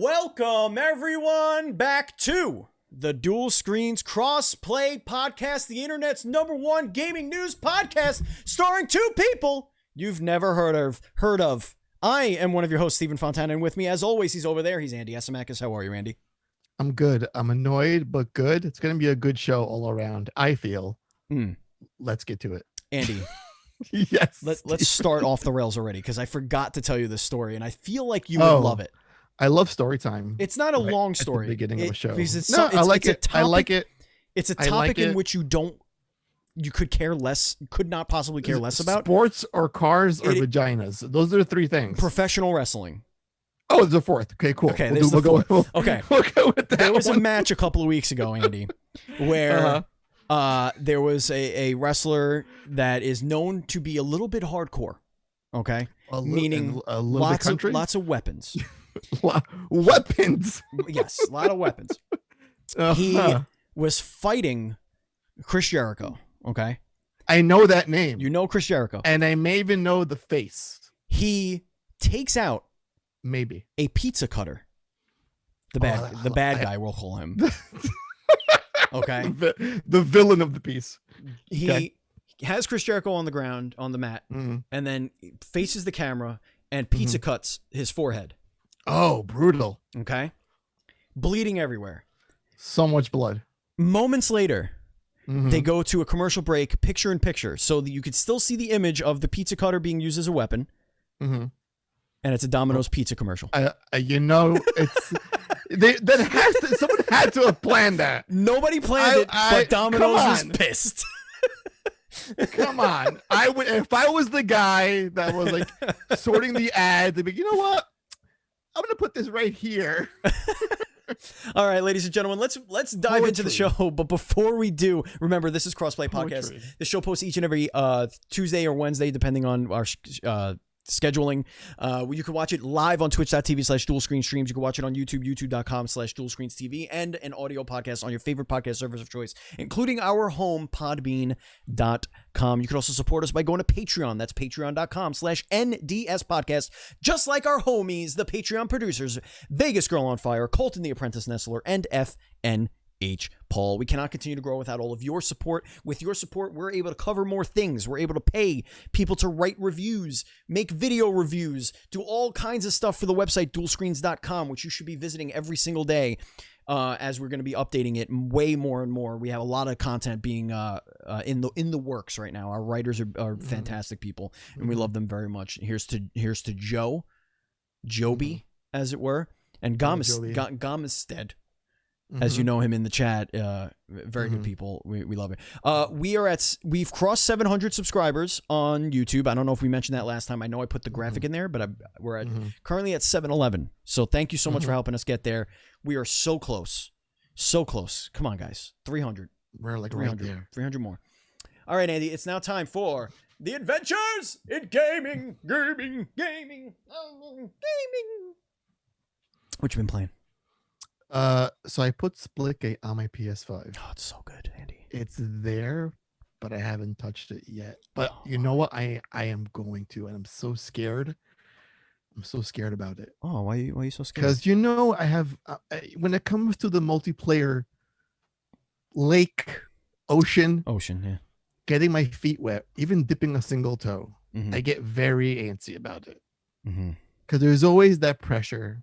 Welcome, everyone, back to the Dual Screens Crossplay Podcast, the internet's #1 gaming news podcast, starring two people you've never heard of. I am one of your hosts, Stephen Fontana, and with me, as always, he's over there. He's Andy Esimakis. How are you, Andy? I'm good. I'm annoyed, but good. It's going to be a good show all around, I feel. Let's get to it. Andy. Yes. Let's start off the rails already, because I forgot to tell you this story, and I feel like you would love it. I love story time. It's not a long story. At the beginning of a show. I like it. I like it. It's a topic in which you could care less, could not possibly care less about. Sports or cars or vaginas. Those are the three things. Professional wrestling. Oh, there's a fourth. Okay, cool. Okay, we'll go with that. There was a match a couple of weeks ago, Andy, where there was a wrestler that is known to be a little bit hardcore. Okay, meaning lots of weapons. Weapons. Yes, a lot of weapons. He was fighting Chris Jericho. Okay, I know that name. You know Chris Jericho, and I may even know the face. He takes out maybe a pizza cutter. The bad guy, we'll call him. Okay, the villain of the piece. He has Chris Jericho on the ground on the mat, and then faces the camera and pizza cuts his forehead. Oh, brutal. Okay. Bleeding everywhere. So much blood. Moments later, they go to a commercial break, picture in picture, so that you could still see the image of the pizza cutter being used as a weapon. And it's a Domino's pizza commercial. It's someone had to have planned that. Nobody planned it, but Domino's was pissed. Come on. If I was the guy that was like sorting the ads, I'd be, you know what? I'm going to put this right here. All right, ladies and gentlemen, let's dive into the show. But before we do, remember, this is Crossplay Podcast. The show posts each and every Tuesday or Wednesday, depending on our scheduling. You can watch it live on twitch.tv/dual-screen streams. You can watch it on YouTube, youtube.com/dual-screens-tv, and an audio podcast on your favorite podcast service of choice, including our home, podbean.com. You can also support us by going to Patreon. That's patreon.com/NDS podcast. Just like our homies, the Patreon producers, Vegas Girl on Fire, Colton the Apprentice Nestler, and FNH Paul. We cannot continue to grow without all of your support. With your support, we're able to cover more things. We're able to pay people to write reviews, make video reviews, do all kinds of stuff for the website dualscreens.com, which you should be visiting every single day as we're going to be updating it way more and more. We have a lot of content being in the works right now. Our writers are fantastic people, and we love them very much. Here's to Joby, as it were, and Gamestead. As you know him in the chat, very good people. We love it. We've crossed 700 subscribers on YouTube. I don't know if we mentioned that last time. I know I put the graphic in there, but we're currently at 711. So thank you so much for helping us get there. We are so close. So close. Come on, guys. 300. We're like 300. Right there. 300 more. All right, Andy. It's now time for the adventures in gaming. What you been playing? So I put Splitgate on my PS5. Oh, it's so good, Andy. It's there, but I haven't touched it yet. But you know what? I am going to, and I'm so scared. I'm so scared about it. Oh, why are you so scared? Because I have when it comes to the multiplayer, ocean, yeah, getting my feet wet, even dipping a single toe, I get very antsy about it. Because there's always that pressure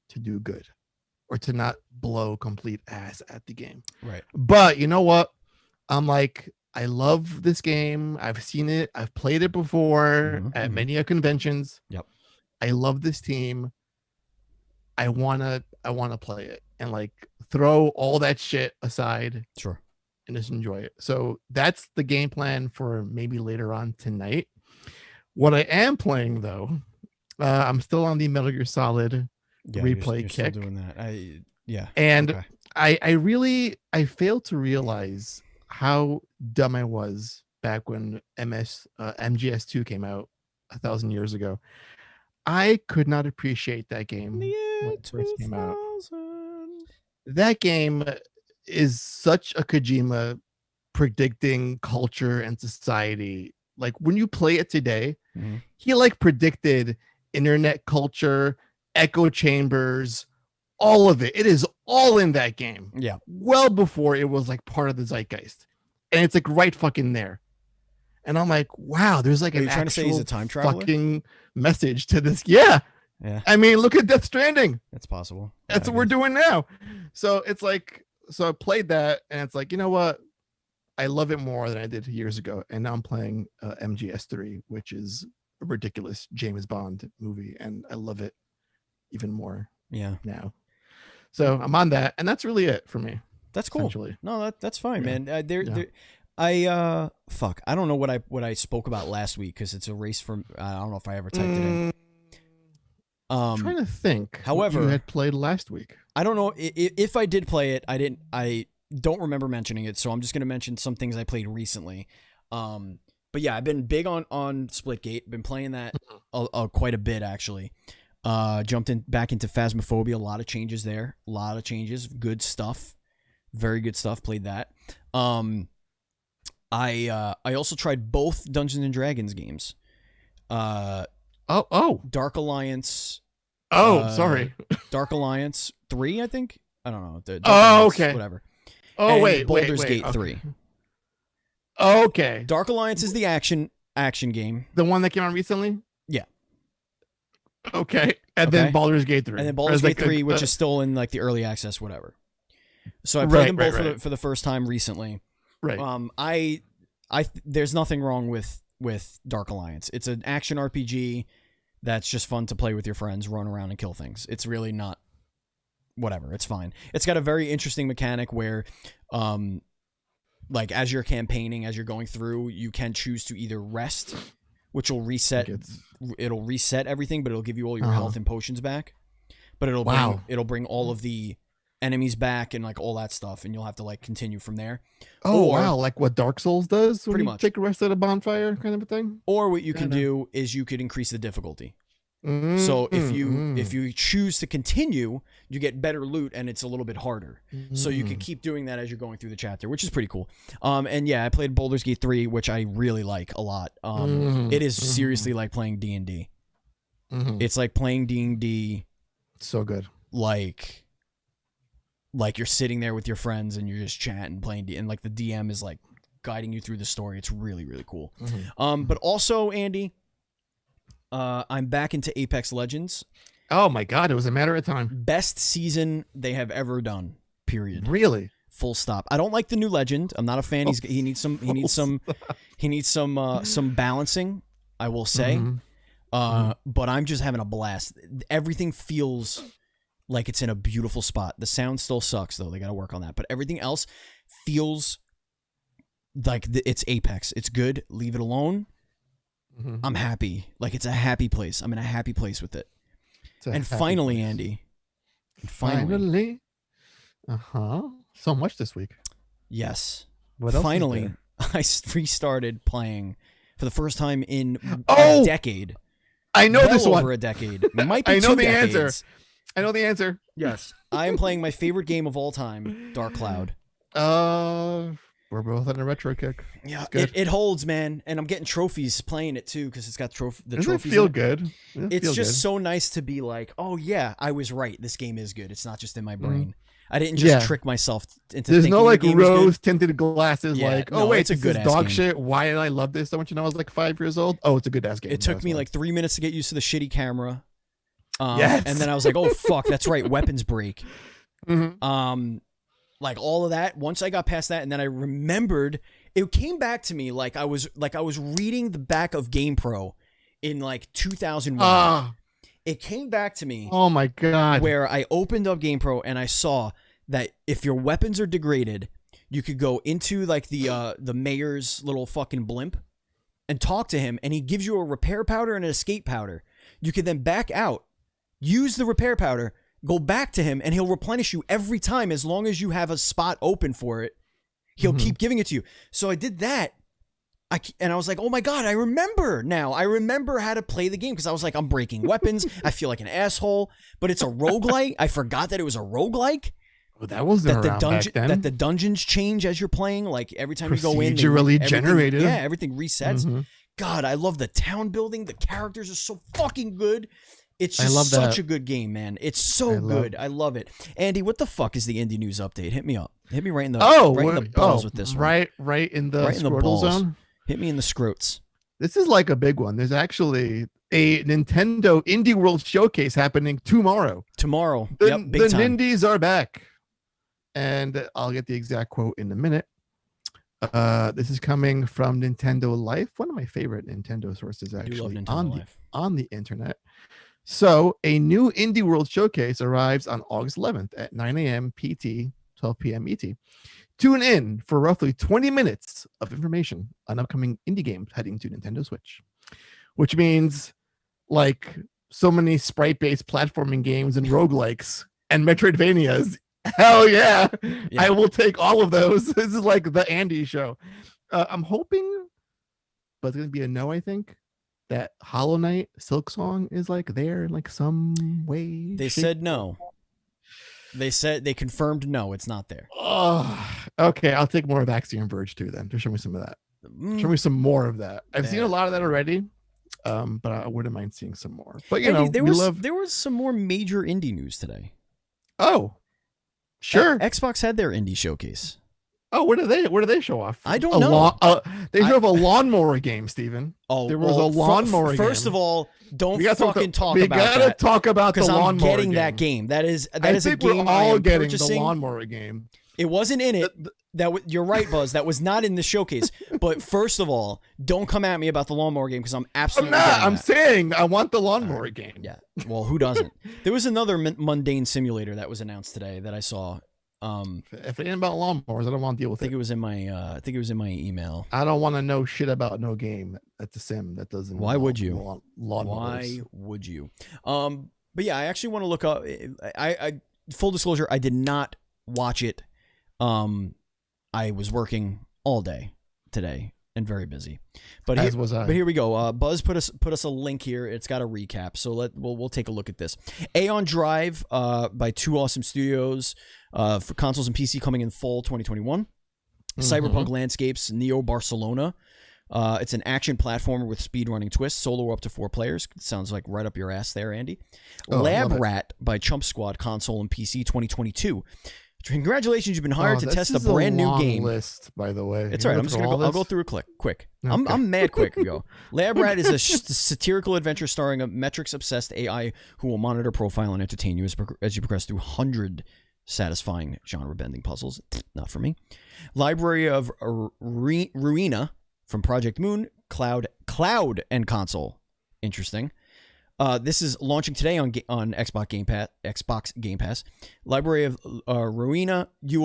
to do good, or to not blow complete ass at the game. Right. But you know what? I'm like, I love this game. I've seen it. I've played it before at many conventions. Yep. I love this team. I wanna play it and like throw all that shit aside. Sure. And just enjoy it. So that's the game plan for maybe later on tonight. What I am playing though, I'm still on the Metal Gear Solid replay you're kick. Still doing that. I failed to realize how dumb I was back when MGS2 came out 1,000 years ago. I could not appreciate that game when it first came out. That game is such a Kojima predicting culture and society. Like when you play it today, he like predicted internet culture, echo chambers, all of it. It is all in that game. Yeah. Well before it was like part of the zeitgeist. And it's like right fucking there. And I'm like, wow, there's like an trying to say he's a time traveler? fucking message to this. Yeah. Yeah. I mean, look at Death Stranding. That's possible. That's what we're doing now. So it's like, so I played that and it's like, you know what? I love it more than I did years ago. And now I'm playing MGS3, which is a ridiculous James Bond movie. And I love it even more now. So I'm on that. And that's really it for me. That's cool. No, that's fine, man. I don't know what I spoke about last week because it's a race from, I don't know if I ever typed it in. I'm trying to think. However, what you had played last week. I don't know if I did play it. I don't remember mentioning it, so I'm just gonna mention some things I played recently. But yeah, I've been big on Splitgate. Been playing that quite a bit actually. Jumped back into Phasmophobia. A lot of changes there. A lot of changes. Good stuff. Very good stuff. Played that. I also tried both Dungeons and Dragons games. Dark Alliance. Sorry. Dark Alliance 3, I think. I don't know. Dark Alliance, okay. Whatever. Oh, and wait. Baldur's Gate 3. Okay. Okay. Dark Alliance is the action game. The one that came out recently? Yeah. Okay. And then Baldur's Gate 3. And then Baldur's Gate 3, which is still in like the early access, whatever. So I played them both for the first time recently. Right. There's nothing wrong with Dark Alliance. It's an action RPG that's just fun to play with your friends, run around and kill things. It's really not whatever. It's fine. It's got a very interesting mechanic where like as you're campaigning, as you're going through, you can choose to either rest, which will reset it'll reset everything, but it'll give you all your health and potions back. But it'll bring all of the enemies back and like all that stuff, and you'll have to like continue from there. Wow, like what Dark Souls does? Pretty much. Take a rest at a bonfire kind of a thing? Or what you can do is you could increase the difficulty. So if you choose to continue, you get better loot and it's a little bit harder. So you can keep doing that as you're going through the chapter, which is pretty cool. And yeah, I played Baldur's Gate 3, which I really like a lot. It is seriously like playing D&D. It's like playing D&D. So good. Like you're sitting there with your friends and you're just chatting, playing D, and like the DM is like guiding you through the story. It's really, really cool. But also, Andy, I'm back into Apex Legends. Oh my God, it was a matter of time. Best season they have ever done. Period. Really? Full stop. I don't like the new legend. I'm not a fan. He needs some balancing, I will say. But I'm just having a blast. Everything feels like it's in a beautiful spot. The sound still sucks though. They got to work on that. But everything else feels like it's Apex. It's good. Leave it alone. I'm happy. Like it's a happy place. I'm in a happy place with it. And finally, place. Andy. Finally. So much this week. Yes. What else? Finally, I restarted playing for the first time in a decade. I know this one. Over a decade. It might be I know two the decades. answer. I know the answer. Yes. I am playing my favorite game of all time, Dark Cloud. We're both on a retro kick. Yeah, it holds, man, and I'm getting trophies playing it too because it's got trophies. Doesn't it feel good? It's just so nice to be like, oh yeah, I was right. This game is good. It's not just in my brain. I didn't just trick myself into. There's no like rose tinted glasses. Yeah, like, no, wait, it's a good dog game. Shit. Why did I love this so much? I was like 5 years old. Oh, it's a good ass game. It took me like 3 minutes to get used to the shitty camera. And then I was like, oh fuck, that's right, weapons break. Like all of that. Once I got past that, and then I remembered, it came back to me like I was reading the back of GamePro in like 2001. It came back to me. Oh my God. Where I opened up GamePro and I saw that if your weapons are degraded, you could go into like the mayor's little fucking blimp and talk to him, and he gives you a repair powder and an escape powder. You could then back out, use the repair powder, go back to him, and he'll replenish you every time as long as you have a spot open for it. He'll keep giving it to you. So I did that. And I was like, oh my God, I remember now. I remember how to play the game because I was like, I'm breaking weapons. I feel like an asshole, but it's a roguelike. I forgot that it was a roguelike. Well, that wasn't around back then. That the dungeons change as you're playing. Like every time you go in, procedurally generated. Yeah, everything resets. God, I love the town building. The characters are so fucking good. It's I just love such that. a good game, man. It's so good. I love it. Andy, what the fuck is the indie news update? Hit me up. Hit me right in the balls with this one. Right in the Right in the scrotal balls. zone. Hit me in the scrotes. This is like a big one. There's actually a Nintendo Indie World Showcase happening tomorrow. Yep, big time. Nindies are back. And I'll get the exact quote in a minute. This is coming from Nintendo Life, one of my favorite Nintendo sources actually on the internet. So a new Indie World Showcase arrives on August 11th at 9 a.m. PT, 12 p.m. ET. Tune in for roughly 20 minutes of information on upcoming indie games heading to Nintendo Switch, which means like so many sprite-based platforming games and roguelikes and Metroidvanias. Hell yeah. I will take all of those. This is like the Andy show. I'm hoping, but it's going to be a no, I think, that Hollow Knight Silksong is like there in like some way. They said no. They confirmed no, it's not there. Oh, okay. I'll take more of Axiom Verge too then. Just show me some of that. Show me some more of that. I've seen a lot of that already, but I wouldn't mind seeing some more. But you know, there was some more major indie news today. Oh, sure. Xbox had their indie showcase. Oh, where do they show off? I don't know. They show off a lawnmower game, Steven. Oh, there was a lawnmower game. First of all, don't fucking talk about that. We gotta talk about the lawnmower game. I'm getting that game. That is a game we're all getting purchasing. The lawnmower game. It wasn't in it. You're right, Buzz. That was not in the showcase. But first of all, don't come at me about the lawnmower game because I'm absolutely. I'm saying I want the lawnmower game. Yeah. Well, who doesn't? There was another mundane simulator that was announced today that I saw. If it ain't about lawnmowers, I don't want to deal with it. I think it was in my email. I don't want to know shit about no game that's a sim that doesn't. Why would you? Lawnmowers. Why would you? But yeah, I actually want to look up. I full disclosure, I did not watch it. I was working all day today and very busy. But as was I. But here we go. Buzz put us a link here. It's got a recap. So we'll take a look at this. Aeon Drive by Two Awesome Studios for consoles and PC coming in fall 2021. Cyberpunk Landscapes, Neo Barcelona. It's an action platformer with speedrunning twists, solo up to 4 players. Sounds like right up your ass there, Andy. Lab Rat by Chump Squad, console and PC 2022. Congratulations, you've been hired to test a brand new game. List, by the way. It's all right. I'm just gonna I'll go through it quick. Okay. I'm mad quick. Go. Lab Rat is a satirical adventure starring a metrics-obsessed AI who will monitor, profile, and entertain you as you progress through 100 satisfying genre-bending puzzles. Not for me. Library of Ruina from Project Moon, Cloud and console. Interesting. This is launching today on Xbox Game Pass. Library of Ruina. You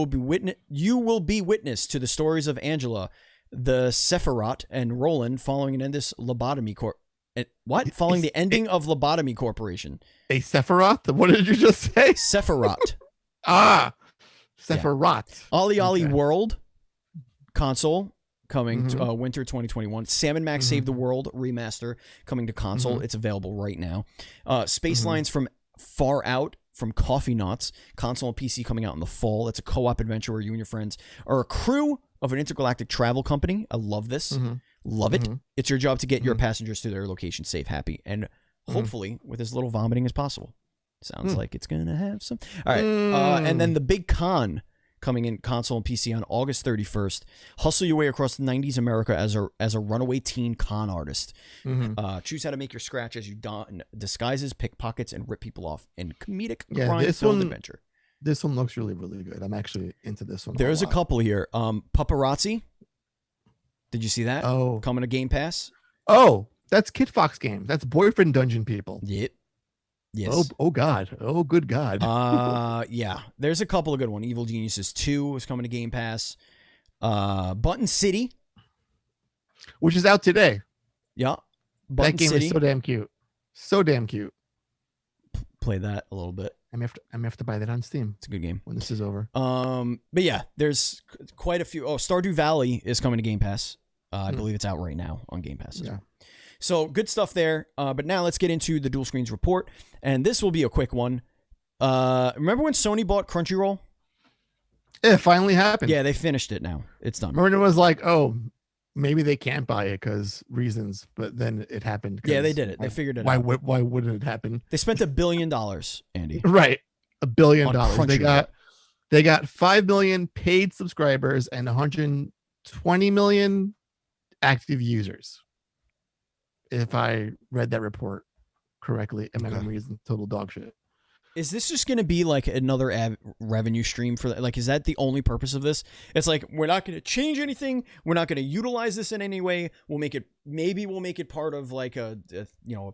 will be witness to the stories of Angela, the Sephiroth, and Roland following an endless lobotomy Following the ending of Lobotomy Corporation. A Sephiroth? What did you just say? Sephiroth. Sephiroth. Yeah. Ollie World console. Coming to winter 2021. Sam & Max Save the World remaster coming to console. It's available right now. Space Lines from Far Out from Coffee Knots, console and PC coming out in the fall. It's a co-op adventure where you and your friends are a crew of an intergalactic travel company. I love this. Love it. It's your job to get your passengers to their location safe, happy, and hopefully with as little vomiting as possible. Sounds like it's going to have some. All right. And then The Big Con coming in console and PC on August 31st. Hustle your way across the 90s America as a runaway teen con artist. Choose how to make your scratch as you don disguises, pickpockets, and rip people off in comedic crime-filled adventure. This one looks really, really good. I'm actually into this one. There's a couple here. Paparazzi. Did you see that? Oh. Coming to Game Pass? Oh, that's Kid Fox Games. That's Boyfriend Dungeon people. Yep. Yes. Oh God. Oh, good God. Yeah. There's a couple of good ones. Evil Geniuses 2 is coming to Game Pass. Button City, which is out today. Yeah. That game is so damn cute. So damn cute. Play that a little bit. I'm gonna have to buy that on Steam. It's a good game when this is over. But yeah, there's quite a few. Oh, Stardew Valley is coming to Game Pass. I believe it's out right now on Game Pass as well. So good stuff there. But now let's get into the Dual Screens report. And this will be a quick one. Remember when Sony bought Crunchyroll? It finally happened. Yeah, they finished it now. It's done. Remember it was like, oh, maybe they can't buy it because reasons, but then it happened. Yeah, they did it. They figured it why out. Why wouldn't it happen? They spent $1 billion, Andy. Right, $1 billion. Crunchyroll. They got 5 million paid subscribers and 120 million active users. If I read that report correctly, and my memory is total dog shit. Is this just going to be like another revenue stream for like? Is that the only purpose of this? It's like we're not going to change anything. We're not going to utilize this in any way. We'll make it part of like a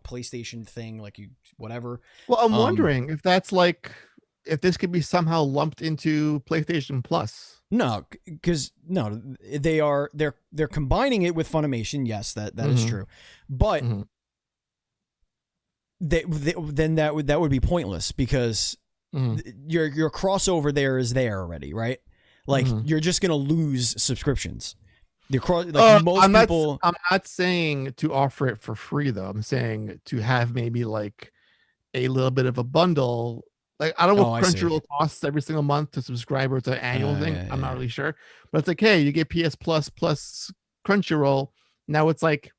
PlayStation thing, like whatever. Well, I'm wondering if that's like if this could be somehow lumped into PlayStation Plus. No, because they're combining it with Funimation. Yes, that is true, but. Then that would be pointless because your crossover there is there already, right? Like you're just gonna lose subscriptions. I'm not saying to offer it for free though. I'm saying to have maybe like a little bit of a bundle. Like I don't know what Crunchyroll costs every single month to subscribe or it's an annual thing. I'm not really sure, but it's like, hey, you get PS Plus plus Crunchyroll. Now it's like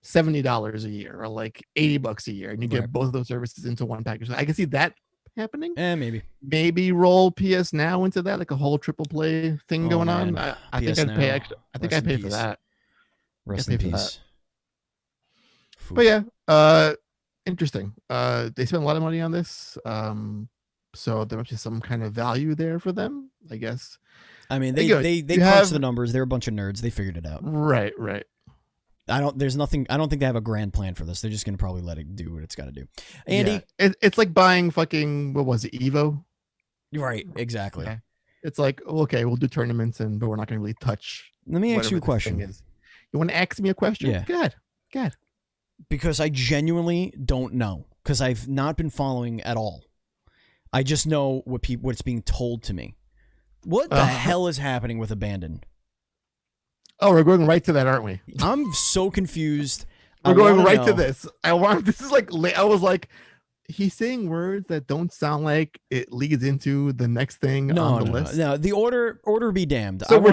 $70 a year or like $80 a year, and you get both of those services into one package. I can see that happening. Maybe roll PS Now into that, like a whole triple play thing going on. I think I'd pay extra. I think I'd pay for that. Rest in peace. But yeah, interesting. They spent a lot of money on this, so there must be some kind of value there for them, I guess. I mean, they crunched the numbers. They're a bunch of nerds. They figured it out. Right. I don't think they have a grand plan for this. They're just going to probably let it do what it's got to do. Andy, it's like buying fucking, what was it, Evo? Right, exactly. Yeah. It's like, okay, we'll do tournaments, but we're not going to really touch. Let me ask you a question. You want to ask me a question? Yeah. Go ahead. Because I genuinely don't know, because I've not been following at all. I just know what's being told to me. What the hell is happening with Abandoned? Oh, we're going right to that, aren't we? I'm so confused. We're going right to this. I was like, he's saying words that don't sound like it leads into the next thing on the list. No, the order be damned. So we're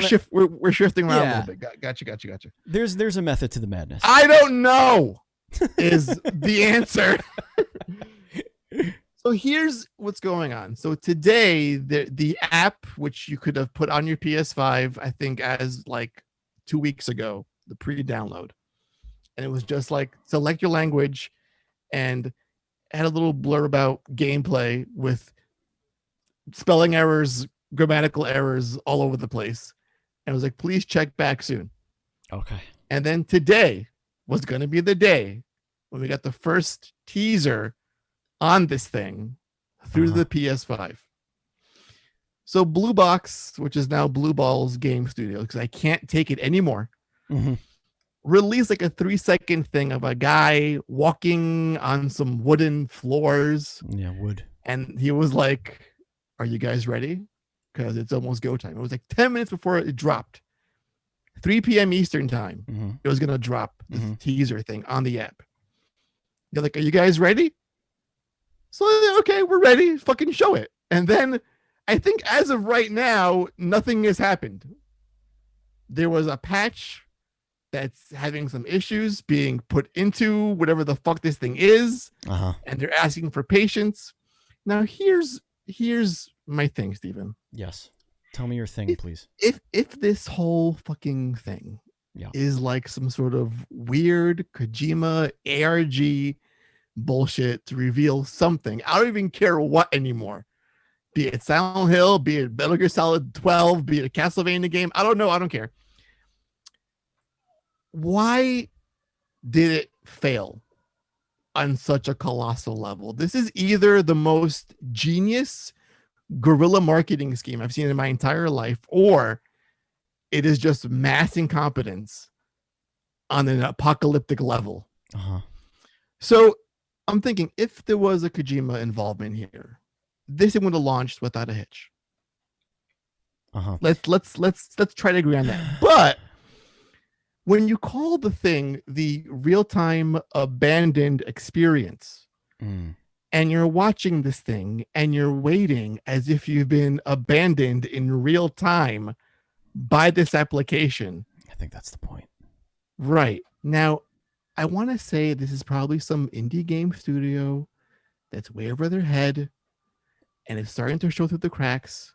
shifting around a little bit. Gotcha. There's a method to the madness. I don't know is the answer. So here's what's going on. So today, the app, which you could have put on your PS5, I think as like 2 weeks ago, the pre-download, and it was just like select your language and had a little blur about gameplay with spelling errors, grammatical errors all over the place, and it was like, please check back soon. Okay. And then today was going to be the day when we got the first teaser on this thing through the PS5. So Blue Box, which is now Blue Ball's game studio, because I can't take it anymore, released like a 3-second thing of a guy walking on some wooden floors. Yeah, wood. And he was like, are you guys ready? Because it's almost go time. It was like 10 minutes before it dropped. 3 p.m. Eastern time. It was going to drop this teaser thing on the app. They're like, are you guys ready? So, okay, we're ready. Fucking show it. And then I think as of right now, nothing has happened. There was a patch that's having some issues being put into whatever the fuck this thing is. And they're asking for patience. Now, here's my thing, Steven. Yes. Tell me your thing, please. If this whole fucking thing is like some sort of weird Kojima ARG bullshit to reveal something, I don't even care what anymore. Be it Silent Hill, be it Metal Gear Solid 12, be it a Castlevania game. I don't know. I don't care. Why did it fail on such a colossal level? This is either the most genius guerrilla marketing scheme I've seen in my entire life, or it is just mass incompetence on an apocalyptic level. So I'm thinking, if there was a Kojima involvement here, this would have launched without a hitch. Let's try to agree on that. But when you call the thing the real-time abandoned experience, and you're watching this thing and you're waiting as if you've been abandoned in real time by this application, I think that's the point. Right. Now, I want to say this is probably some indie game studio that's way over their head and it's starting to show through the cracks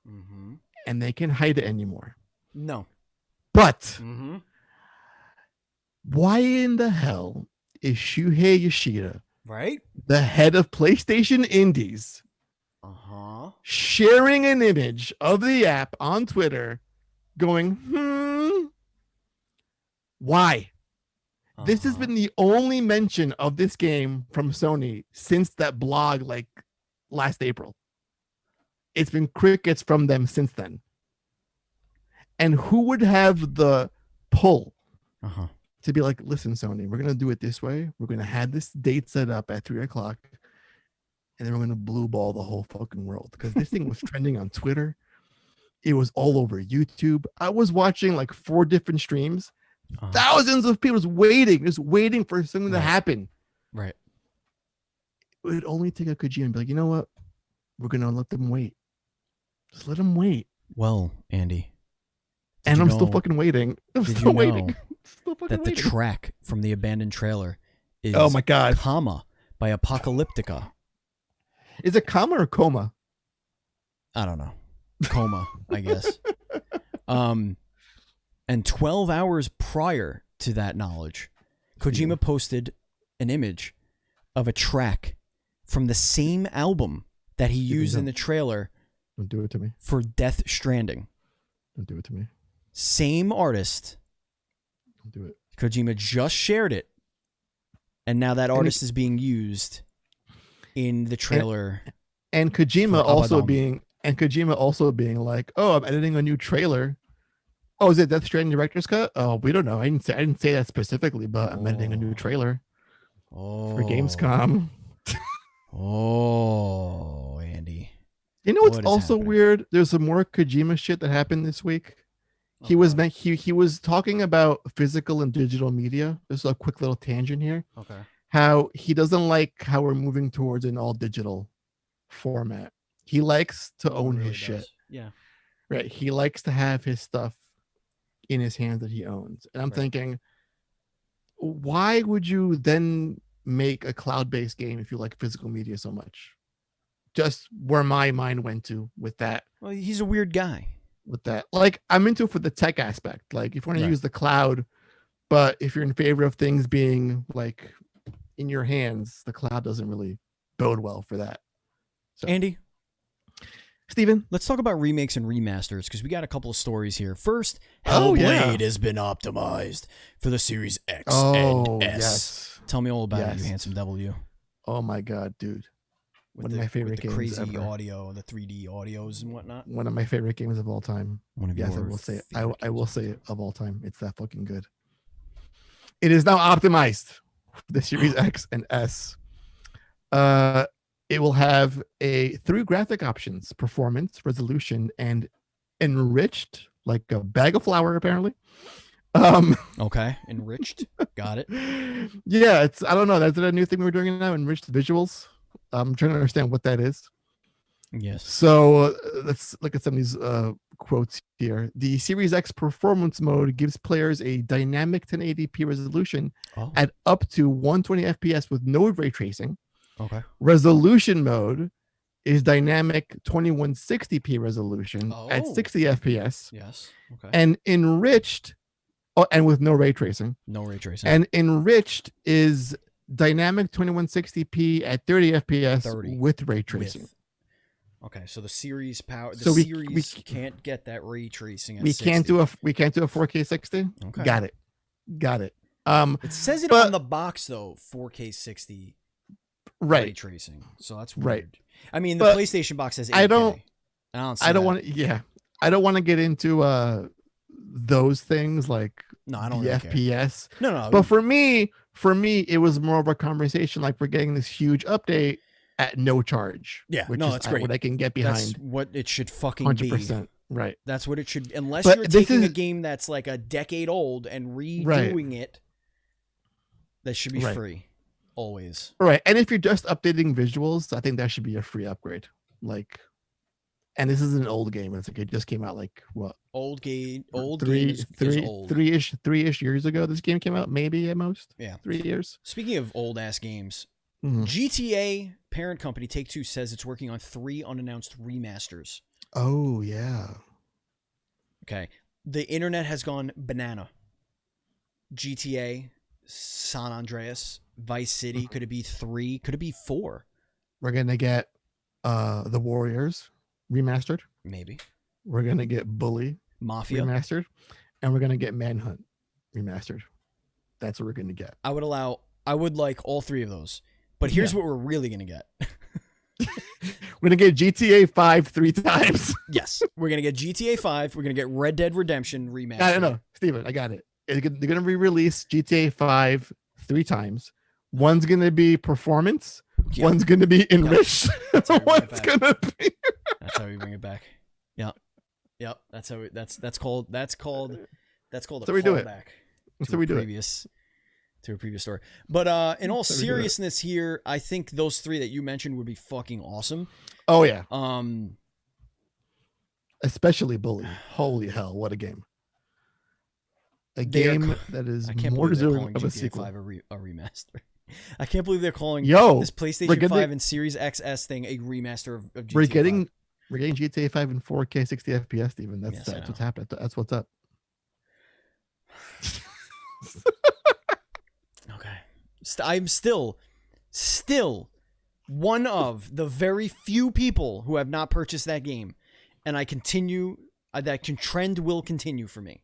and they can't hide it anymore. No. But why in the hell is Shuhei Yoshida, right, the head of PlayStation Indies, sharing an image of the app on Twitter going, why? This has been the only mention of this game from Sony since that blog like last April. It's been crickets from them since then. And who would have the pull to be like, listen, Sony, we're going to do it this way. We're going to have this date set up at 3:00 and then we're going to blue ball the whole fucking world. Because this thing was trending on Twitter. It was all over YouTube. I was watching like 4 different streams. Thousands of people just waiting for something to happen. Right. It would only take a Kojima and be like, you know what? We're going to let them wait. Just let them wait. Well, Andy. And I'm still fucking waiting. I'm still waiting. That the track from the abandoned trailer is oh my God. Comma by Apocalyptica. Is it comma or coma? I don't know. Coma, I guess. And 12 hours prior to that knowledge, Kojima posted an image of a track from the same album that he used in the trailer. Don't do it to me. For Death Stranding. Don't do it to me. Same artist. Don't do it. Kojima just shared it. And now that artist is being used in the trailer. And Kojima also being like, "Oh, I'm editing a new trailer. Oh, is it Death Stranding director's cut? Oh, we don't know. I didn't say that specifically, but I'm editing a new trailer for Gamescom." Andy. You know what's also weird? There's some more Kojima shit that happened this week. He was talking about physical and digital media. There's a quick little tangent here. Okay. How he doesn't like how we're moving towards an all digital format. He likes to own his shit. Yeah. Right. He likes to have his stuff in his hands that he owns. And I'm thinking, why would you then make a cloud-based game if you like physical media so much? Just where my mind went to with that. Well, he's a weird guy. With that. Like, I'm into it for the tech aspect. Like, if you want to use the cloud, but if you're in favor of things being like in your hands, the cloud doesn't really bode well for that. So, Andy, Steven, let's talk about remakes and remasters because we got a couple of stories here. First, Hellblade has been optimized for the Series X and S. Yes. Tell me all about it, you handsome W. Oh my God, dude. One of my favorite games crazy ever. audio, the 3D audios and whatnot. One of my favorite games of all time. Yes, I will say it. I will say it of all time. It's that fucking good. It is now optimized for the Series X and S. It will have 3 graphic options: performance, resolution, and enriched, like a bag of flour, apparently. Okay, enriched. Got it. Yeah, I don't know. That's a new thing we're doing now. Enriched visuals. I'm trying to understand what that is. Yes. So let's look at some of these quotes here. The Series X performance mode gives players a dynamic 1080p resolution at up to 120 FPS with no ray tracing. Okay. Resolution mode is dynamic 2160p resolution at 60 FPS. Yes. Okay. And enriched, and with no ray tracing. No ray tracing. And enriched is dynamic 2160p at 30 FPS with ray tracing. Okay, so the series power. We can't get that ray tracing. At we can't do a 4K 60. Okay. Got it. It says it on the box though, 4K 60. Ray tracing. So that's weird. Right. I mean, the PlayStation box has 8K. I don't want to get into those things like I don't the really FPS. Care. No. But for me, it was more of a conversation like we're getting this huge update at no charge. Yeah, which that's great. What I can get behind. That's what it should fucking 100%. be. Right. That's what it should. Unless you're taking a game that's like a decade old and redoing it, that should be free. Always. Right. And if you're just updating visuals, I think that should be a free upgrade. Like And this is an old game. It's like it just came out like what? Old game is old. Three-ish years ago. This game came out, maybe at most. Yeah, 3 years. Speaking of old ass games, Mhm. GTA parent company Take-Two says it's working on 3 unannounced remasters. Oh yeah. Okay, the internet has gone banana. GTA, San Andreas, Vice City. Could it be 3? Could it be 4? We're gonna get the Warriors remastered. Maybe. We're gonna get Bully Mafia remastered, and we're gonna get Manhunt remastered. That's what we're gonna get. I would like all 3 of those. But here's what we're really gonna get. We're gonna get GTA 5 3 times. Yes, we're gonna get GTA 5. We're gonna get Red Dead Redemption remastered. No, Steven, I got it. They're gonna re-release GTA 5 3 times. One's gonna be performance. Yep. One's gonna be enriched. One's gonna be. That's how we bring it back. Yep. That's how. That's called a callback. That's how we do it. To a previous story. But in all seriousness here, I think those 3 that you mentioned would be fucking awesome. Oh yeah. Especially Bully. Holy hell, what a game. A game that is more deserving of a sequel. 5 a remaster. I can't believe they're calling this PlayStation 5 and Series XS thing a remaster of GTA 5. We're getting GTA 5 in 4K 60 FPS, Steven. That's what's happening. That's what's up. Okay. I'm still one of the very few people who have not purchased that game, and I continue that trend will continue for me.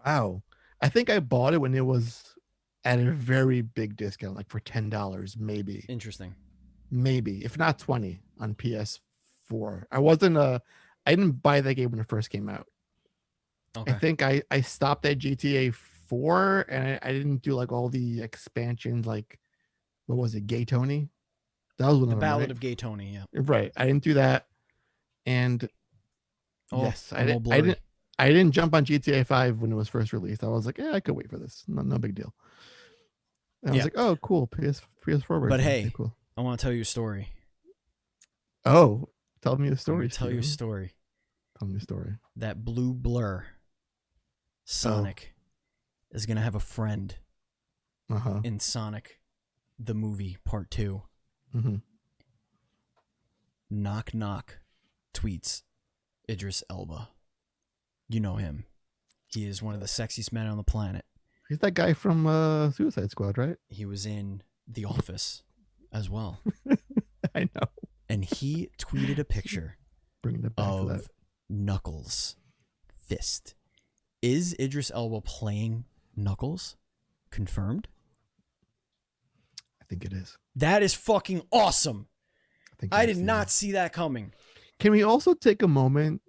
Wow. I think I bought it when it was at a very big discount, like for $10, maybe. Interesting. Maybe, if not 20 on PS4. I didn't buy that game when it first came out. Okay. I think I stopped at GTA 4 and I didn't do like all the expansions, like what was it, Gay Tony? That was one of them, Ballad right? of Gay Tony, yeah. Right. I didn't do that. And yes, I didn't jump on GTA 5 when it was first released. I was like, I could wait for this. No big deal. And I was like, oh, cool. PS4 version. But hey, okay, cool. I want to tell you a story. Oh, tell me a story. Tell you a story. Tell me a story. That blue blur, Sonic, is going to have a friend in Sonic, the movie, part 2. Mm-hmm. Knock knock tweets Idris Elba. You know him. He is one of the sexiest men on the planet. He's that guy from Suicide Squad, right? He was in The Office as well. I know. And he tweeted a picture of Knuckles' fist. Is Idris Elba playing Knuckles? Confirmed? I think it is. That is fucking awesome. I did not see that coming. Can we also take a moment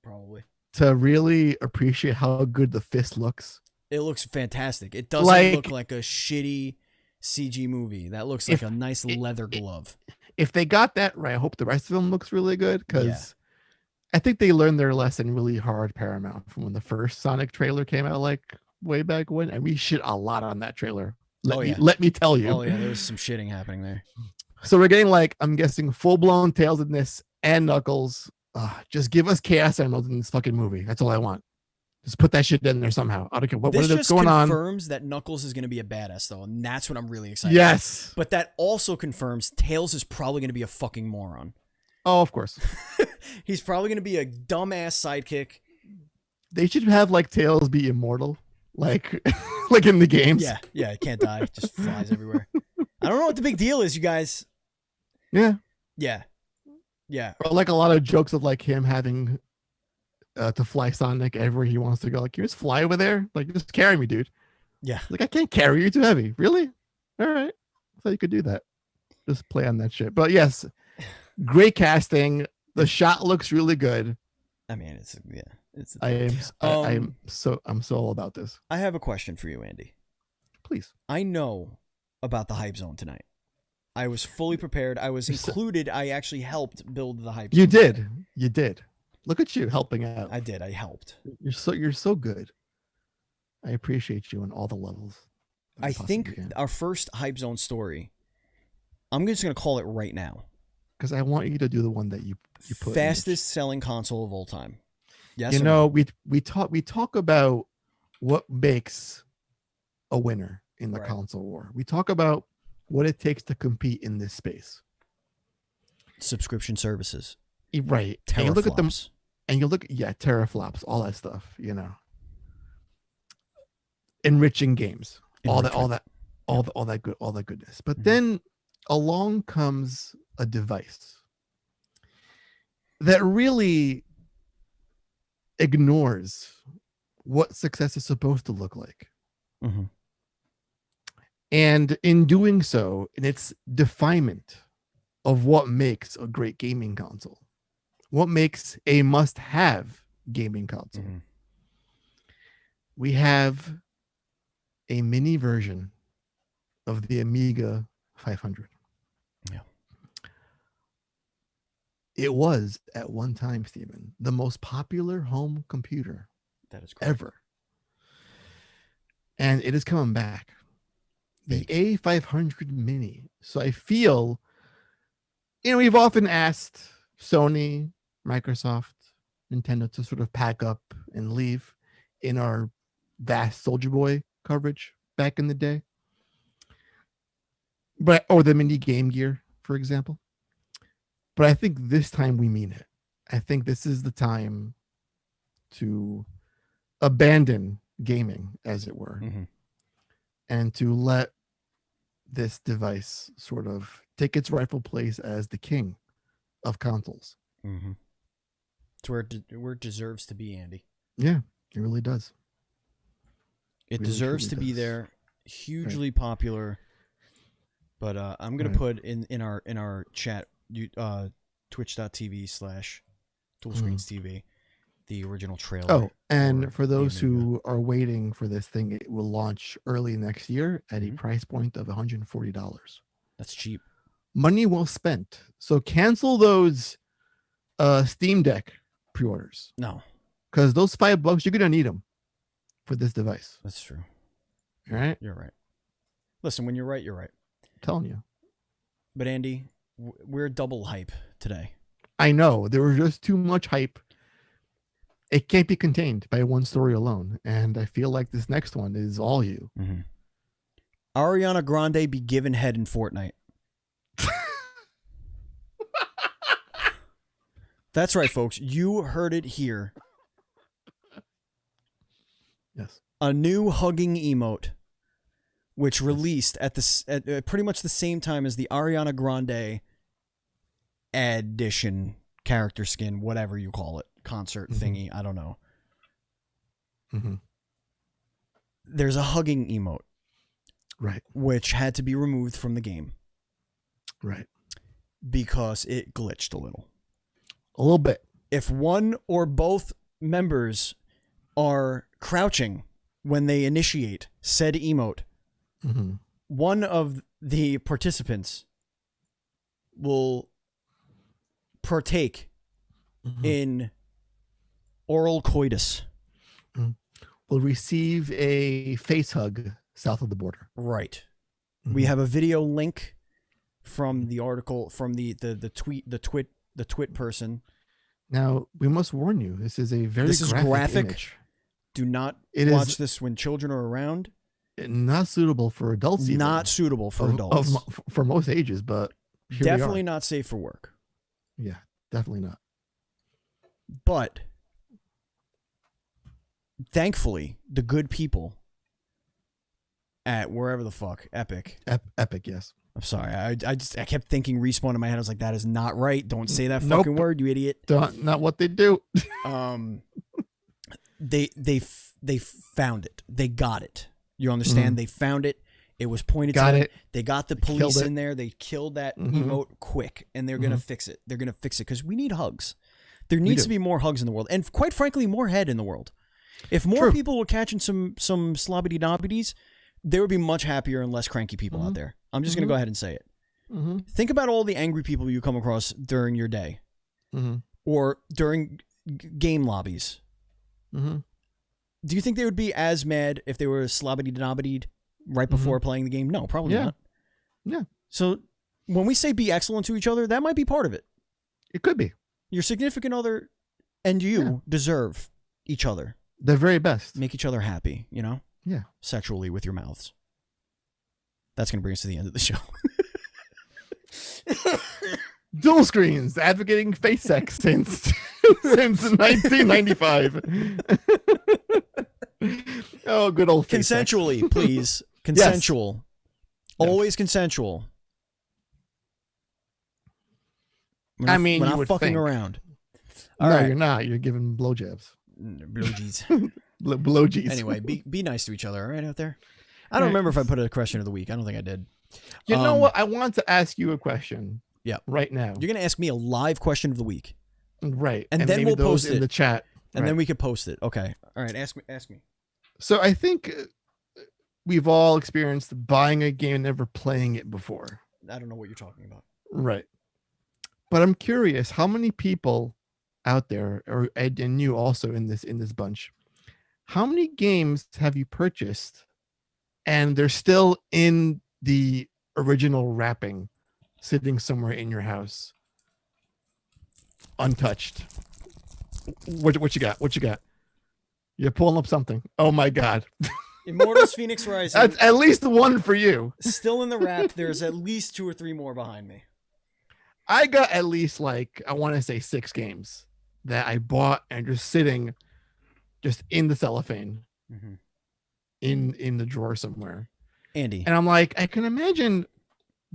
probably to really appreciate how good the fist looks? It looks fantastic. It doesn't look like a shitty CG movie. That looks like a nice leather glove. If they got that right, I hope the rest of them looks really good, because I think they learned their lesson really hard, Paramount, from when the first Sonic trailer came out, like way back when, and we shit a lot on that trailer. Let me tell you. Oh yeah, there was some shitting happening there. So we're getting, like, I'm guessing, full-blown Tails in this and Knuckles. Just give us Chaos Emeralds in this fucking movie. That's all I want. Just put that shit in there somehow. I don't care what is going on. This confirms that Knuckles is going to be a badass, though, and that's what I'm really excited about. But that also confirms Tails is probably going to be a fucking moron. Oh, of course. He's probably going to be a dumbass sidekick. They should have, like, Tails be immortal, like like in the games. Yeah, he can't die. Just flies everywhere. I don't know what the big deal is, you guys. Yeah. Or like a lot of jokes of, like, him having to fly Sonic everywhere he wants to go. Like, can you just fly over there? Like, just carry me, dude. Yeah. Like, I can't carry you, too heavy. Really? All right. I thought you could do that. Just play on that shit. But yes, great casting. The shot looks really good. I mean, I'm so all about this. I have a question for you, Andy. Please. I know about the hype zone tonight. I was fully prepared. I was included. I actually helped build the hype zone. You did. Look at you helping out. I did. I helped. You're so good. I appreciate you on all the levels. I think our first hype zone story, I'm just going to call it right now. because I want you to do the one that you put. Fastest selling console of all time. Yes. You know, we talk about what makes a winner in the console war. We talk about what it takes to compete in this space. Subscription services. Right. Teraflops. And you look at them and you look, teraflops, all that stuff, you know. Enriching games. All that goodness. But then along comes a device that really ignores what success is supposed to look like. Mm-hmm. And in doing so, in its definement of what makes a great gaming console, what makes a must-have gaming console, we have a mini version of the Amiga 500. Yeah. It was at one time, Stephen, the most popular home computer ever. And it is coming back. The A500 Mini. So I feel, we've often asked Sony, Microsoft, Nintendo to sort of pack up and leave in our vast Soldier Boy coverage back in the day. Or the Mini Game Gear, for example. But I think this time we mean it. I think this is the time to abandon gaming, as it were, and to let this device sort of take its rightful place as the king of consoles. It's where it deserves to be, Andy. Yeah, it really does. It really, deserves to be there. Hugely popular. But I'm gonna put in our chat, twitch.tv/DualScreensTV, the original trailer. Oh, and for those who are waiting for this thing, it will launch early next year at a price point of $140. That's cheap. Money well spent. So cancel those Steam Deck pre-orders. No, because those $5 you're gonna need them for this device. That's true. All right, you're right. Listen, when you're right, you're right. I'm telling you. But Andy, we're double hype today. I know there was just too much hype. It can't be contained by one story alone, and I feel like this next one is all you. Ariana Grande be given head in Fortnite. That's right, folks. You heard it here. Yes. A new hugging emote, which released at pretty much the same time as the Ariana Grande edition character skin, whatever you call it, concert thingy. I don't know. There's a hugging emote, right, which had to be removed from the game, right, because it glitched a little bit. If one or both members are crouching when they initiate said emote, one of the participants will partake in oral coitus. Will receive a face hug south of the border. Right. We have a video link from the article, from the twit person. Now, we must warn you, this is a very graphic image. Do not watch this when children are around. Not suitable for adults. Not suitable for adults. For most ages, but definitely not safe for work. Yeah, definitely not. But thankfully, the good people at wherever the fuck, Epic. Epic, yes. I'm sorry. I kept thinking Respawn in my head. I was like, that is not right. Don't say that fucking word, you idiot. Not what they do. They found it. They got it. You understand? They found it. It was pointed to them. They got the police in there. They killed that emote quick, and they're gonna fix it. They're gonna fix it because we need hugs. There needs to be more hugs in the world, and quite frankly, more head in the world. If more people were catching some slobbity dobbities, there would be much happier and less cranky people out there. I'm just gonna go ahead and say it. Think about all the angry people you come across during your day, or during game lobbies. Do you think they would be as mad if they were slobbity dobbitied right before playing the game? No, probably not. Yeah. So When we say be excellent to each other, that might be part of it. It could be. Your significant other and you deserve each other. The very best. Make each other happy, you know? Yeah. Sexually with your mouths. That's going to bring us to the end of the show. Dual screens advocating face sex since 1995. Oh, good old face consensually, sex. Please. Consensual. Yes. Always consensual. We're not, we're not fucking around. All right. You're not. You're giving blowjabs. Blowjees. Blowjees. Anyway, be nice to each other, all right, out there? I don't remember if I put a question of the week. I don't think I did. You know what? I want to ask you a question. Yeah. Right now. You're going to ask me a live question of the week. Right. And then we'll post it in the chat. And then we could post it. Okay. All right. Ask me. So I think we've all experienced buying a game and never playing it before. I don't know what you're talking about. Right. But I'm curious, how many people out there, or and you also in this bunch, how many games have you purchased and they're still in the original wrapping, sitting somewhere in your house, untouched? What you got? What you got? You're pulling up something. Oh my God. Immortals Phoenix Rising. That's at least one for you. Still in the wrap. There's at least 2 or 3 more behind me. I got at least I want to say 6 games that I bought and just sitting just in the cellophane in the drawer somewhere. Andy. And I'm like, I can imagine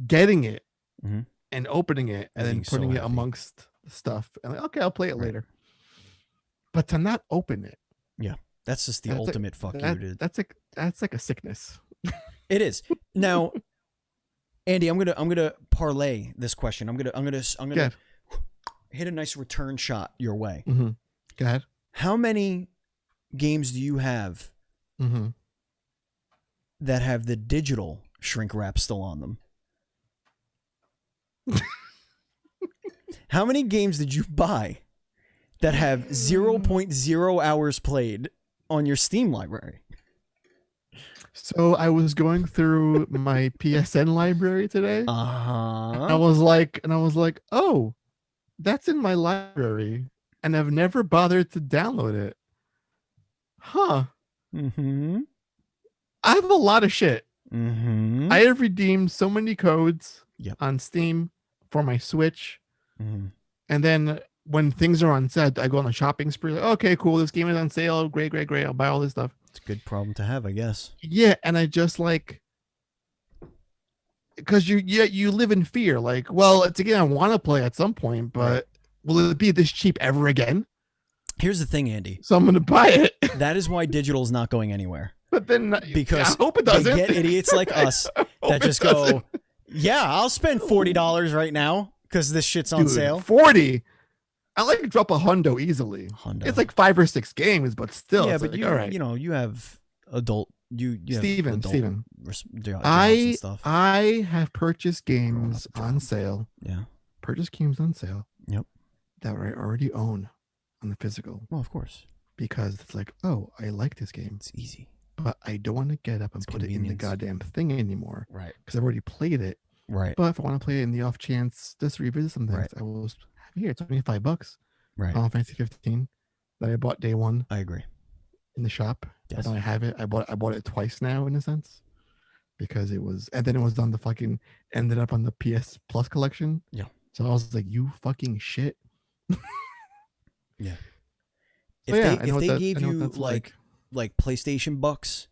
getting it and opening it and then putting it amongst the stuff. And okay, I'll play it later. But to not open it. Yeah. That's just the ultimate fuck you, dude. That's like a sickness. It is. Now, Andy, I'm gonna parlay this question. I'm gonna hit a nice return shot your way. Go ahead. How many games do you have that have the digital shrink wrap still on them? How many games did you buy that have 0.0 hours played on your Steam library? So I was going through my PSN library today. And I was like, oh, that's in my library, and I've never bothered to download it. Huh. I have a lot of shit. I have redeemed so many codes on Steam for my Switch. And then when things are on sale, I go on a shopping spree. Like, okay, cool. This game is on sale. Great. I'll buy all this stuff. It's a good problem to have, I guess. Yeah, and I just because you live in fear. Like, well, it's a game I want to play at some point, but will it be this cheap ever again? Here's the thing, Andy. So I'm going to buy it. That is why digital is not going anywhere. But then because I hope it doesn't. They get idiots like us that just go, yeah, I'll spend $40 right now because this shit's on sale. 40. I like to drop a hundo easily. It's like 5 or 6 games, but still. Yeah, but like, you, all right. You have adult. You Steven. I have purchased games on sale. Yeah. Purchased games on sale. Yep. That I already own on the physical. Well, of course. Because it's like, oh, I like this game. It's easy. But I don't want to get up and put it in the goddamn thing anymore. Right. Because I've already played it. Right. But if I want to play it in the off chance, just revisit some things, I will here, $25. Right. Final Fantasy 15 that I bought day one. I agree. In the shop. Yes. I have it. I bought it twice now in a sense. Because it was, and then it was on the fucking, ended up on the PS Plus collection. Yeah. So I was like, you fucking shit. Yeah. So if they gave you like PlayStation bucks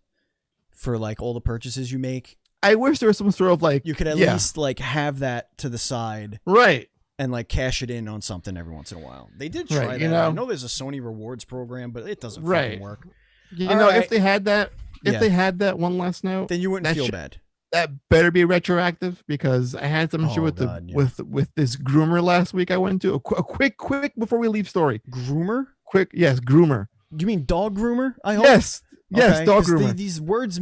for like all the purchases you make, I wish there was some sort of like, you could at least like have that to the side. Right. And like cash it in on something every once in a while. They did try that. I know there's a Sony rewards program, but it doesn't fucking work. You know, if they had that, they had that one last note, then you wouldn't feel bad. That better be retroactive because I had some shit with with this groomer last week. I went to a quick before we leave story. Groomer? Quick, yes, groomer. You mean dog groomer? I hope. Yes, dog groomer. These words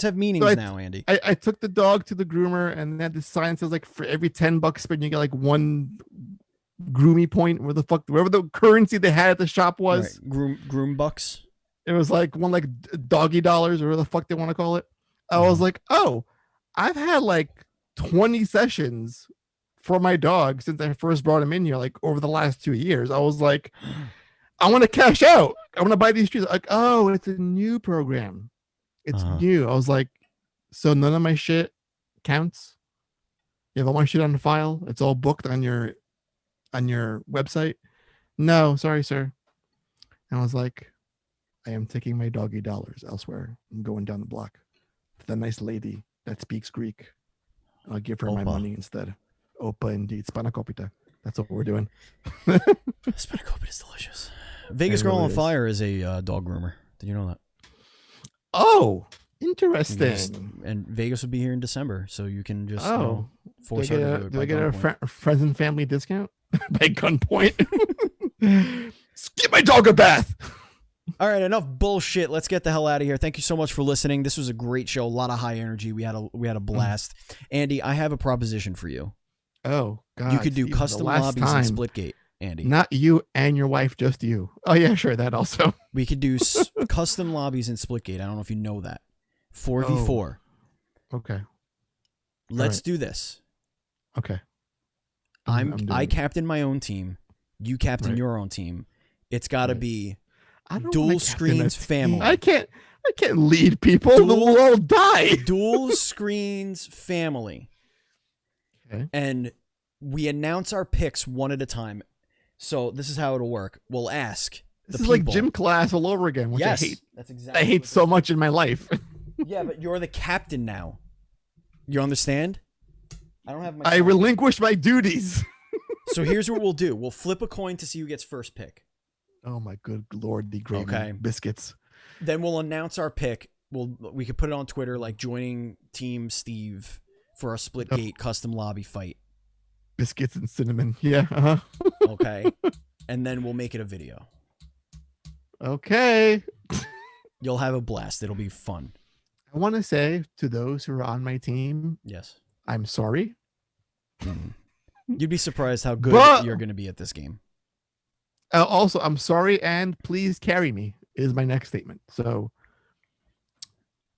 have meanings now, Andy. I took the dog to the groomer, and they had this sign that says like for every $10 spent, you get like 1 groomy point. Wherever the currency they had at the shop was. Right. Groom bucks. It was like one doggy dollars or whatever the fuck they want to call it. I was like, oh, I've had like 20 sessions for my dog since I first brought him in here, like over the last 2 years. I was like, I want to cash out. I want to buy these trees. Like, oh, it's a new program. It's new. I was like, so none of my shit counts. You have all my shit on file. It's all booked on your website. No, sorry, sir. And I was like, I am taking my doggy dollars elsewhere. I'm going down the block to the nice lady that speaks Greek. I'll give her my money instead. Opa, indeed. Spanakopita. That's what we're doing. Spanakopita is delicious. Vegas Girl on Fire is a dog groomer. Did you know that? Oh, interesting. And Vegas will be here in December, so you can just force her to do it. Do I get a friends and family discount by gunpoint? Give my dog a bath. All right, enough bullshit. Let's get the hell out of here. Thank you so much for listening. This was a great show. A lot of high energy. We had a blast. Andy, I have a proposition for you. Oh God! You could do custom lobbies in Splitgate, Andy. Not you and your wife, just you. Oh yeah, sure. That also. We could do custom lobbies in Splitgate. I don't know if you know that. 4v4. Okay. Let's do this. Okay. I captain my own team. You captain your own team. It's got to be Dual Screens family. I can't lead people. We'll all die. Dual Screens family. Okay. And we announce our picks one at a time. So this is how it'll work. We'll ask This is like gym class all over again, which yes, I hate. That's exactly I hate so much in my life. Yeah, but you're the captain now. You understand? I don't have my. I relinquish my duties. So here's what we'll do. We'll flip a coin to see who gets first pick. Oh my good lord, the gravy biscuits. Then we'll announce our pick. We could put it on Twitter, like joining Team Steve for a Splitgate custom lobby fight. Biscuits and cinnamon. Yeah. Okay. And then we'll make it a video. Okay. You'll have a blast. It'll be fun. I want to say to those who are on my team, yes, I'm sorry. You'd be surprised how good you're going to be at this game. Also, I'm sorry, and please carry me is my next statement. So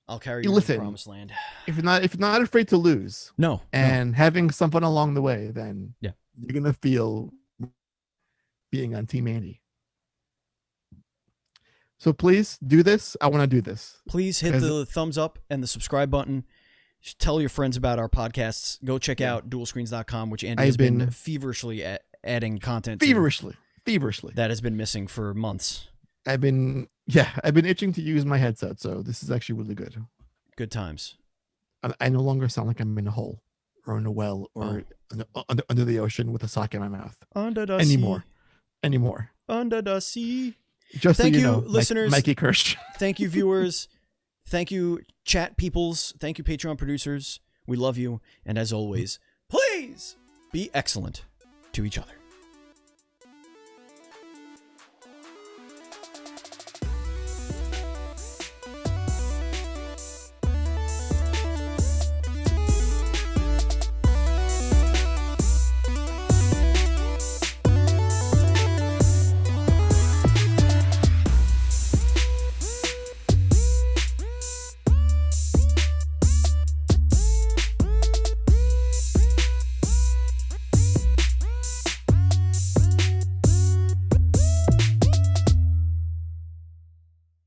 I'll carry you to the promised land. If you're not afraid to lose, and having someone along the way, then you're gonna feel being on Team Andy. So please do this. I want to do this. Please hit the thumbs up and the subscribe button. Tell your friends about our podcasts. Go check out dualscreens.com, which Andy has been feverishly adding content feverishly that has been missing for months. I've been itching to use my headset, so this is actually really good. Good times. I no longer sound like I'm in a hole or in a well or under the ocean with a sock in my mouth. Under the anymore. Under the sea. Just thank so you, know, listeners. Mikey Kirsch. Thank you, viewers. Thank you, chat peoples. Thank you, Patreon producers. We love you. And as always, please be excellent to each other.